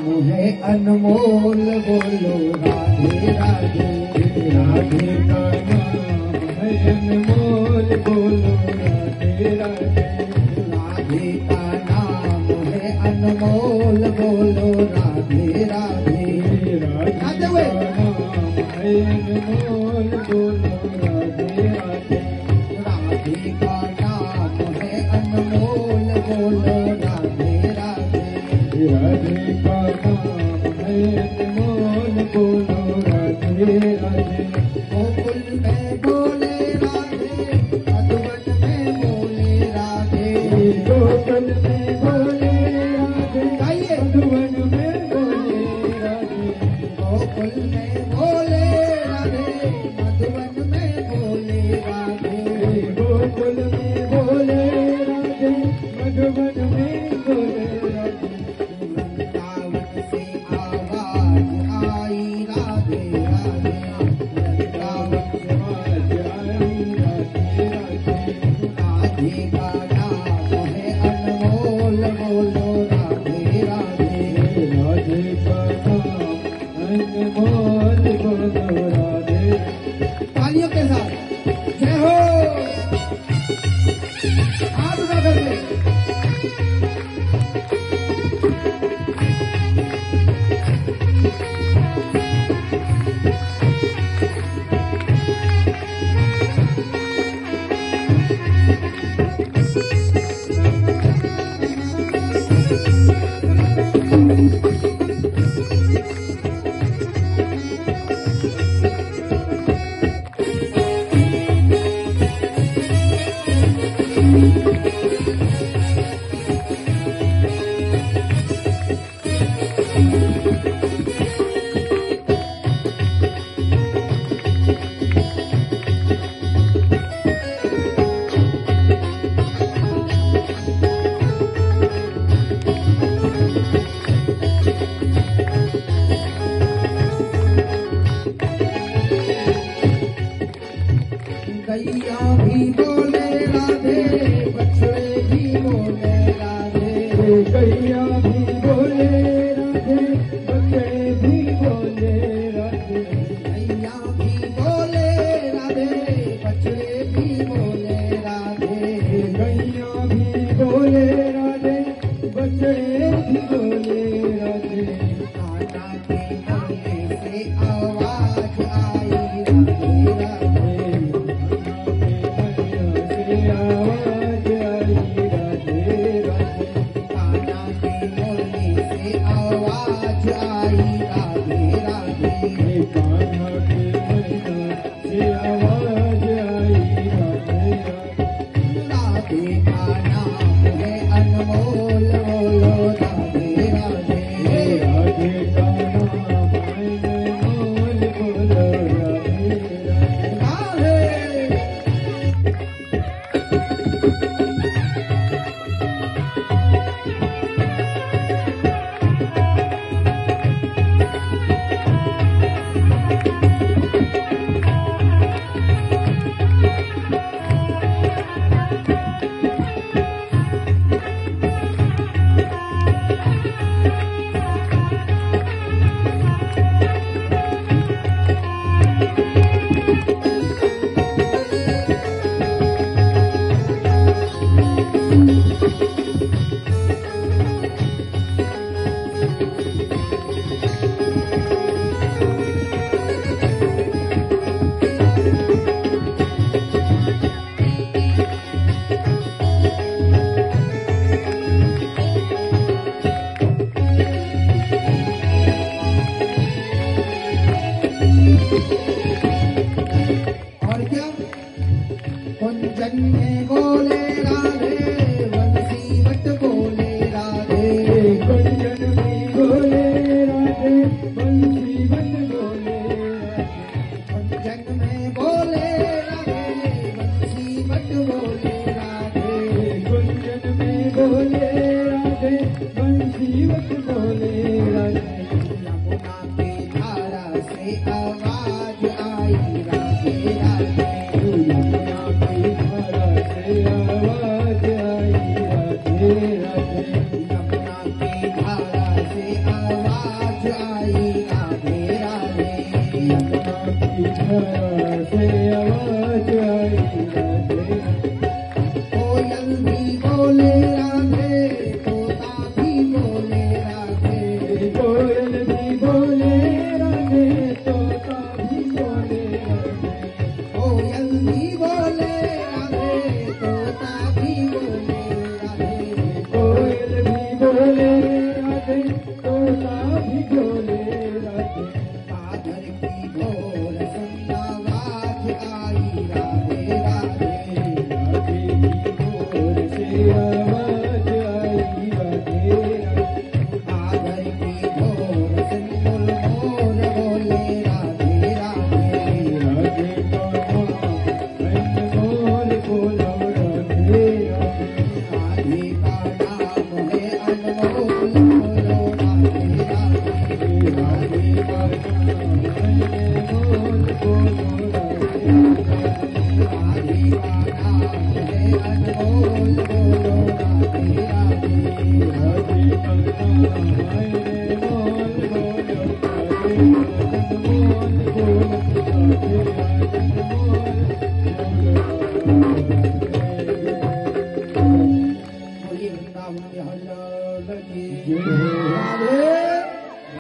है अनमोल बोलो राधे राधे। राधे का नाम है अनमोल बोलो राधे राधे। राधे का नाम है अनमोल बोलो राधे राधे। राधे का नाम है अनमोल बोलो राधे राधे। राधे का नाम है अनमोल बोलो राधे राधे। राधे का नाम है अनमोल बोलो राधे राधे। गोकुल में बोले राधे, मधुवन में बोले राधे। गोकुल में बोले राधे, गाइए। मधुवन में बोले राधे। गोकुल में बोले राधे, मधुवन में बोले राधे। गोकुल में बोले राधे, मधुवन में बोले राधे। वृंदावन से आवाज आई राधे राधे। वृंदावन से आज आई राधे राधे। राधे का नाम है अनमोल बोलो राधे राधे। राधे का नाम अनमोल बोलो राधे। तालियों के साथ जय हो। हाथ उठा करके गैया भी बोले राधे, बछड़े भी बोले राधे। गैया भी बोले राधे, बछड़े भी बोले राधे। गैया भी बोले राधे, बछड़े भी बोले राधे। गैया भी बोले राधे, बछड़े भी बोले राधे। कान्हा के बोलने से आवाज आई राधे राधे। आवाज आई राधे राधे। कान्हा के बोलने से आवाज आई राधे राधे। कान्हा के मैया से आवाज आई राधे राधे। राधे का नाम है अनमोल बोलो राधे राधे। राधे का नाम अनमोल बोलो राधे राधे। राधे और क्या कुंजन में बोले राधे, बंसी बट बोले राधे। कुंजन में बोले બોલી વૃંદાવન બિહારી લાલ કી જય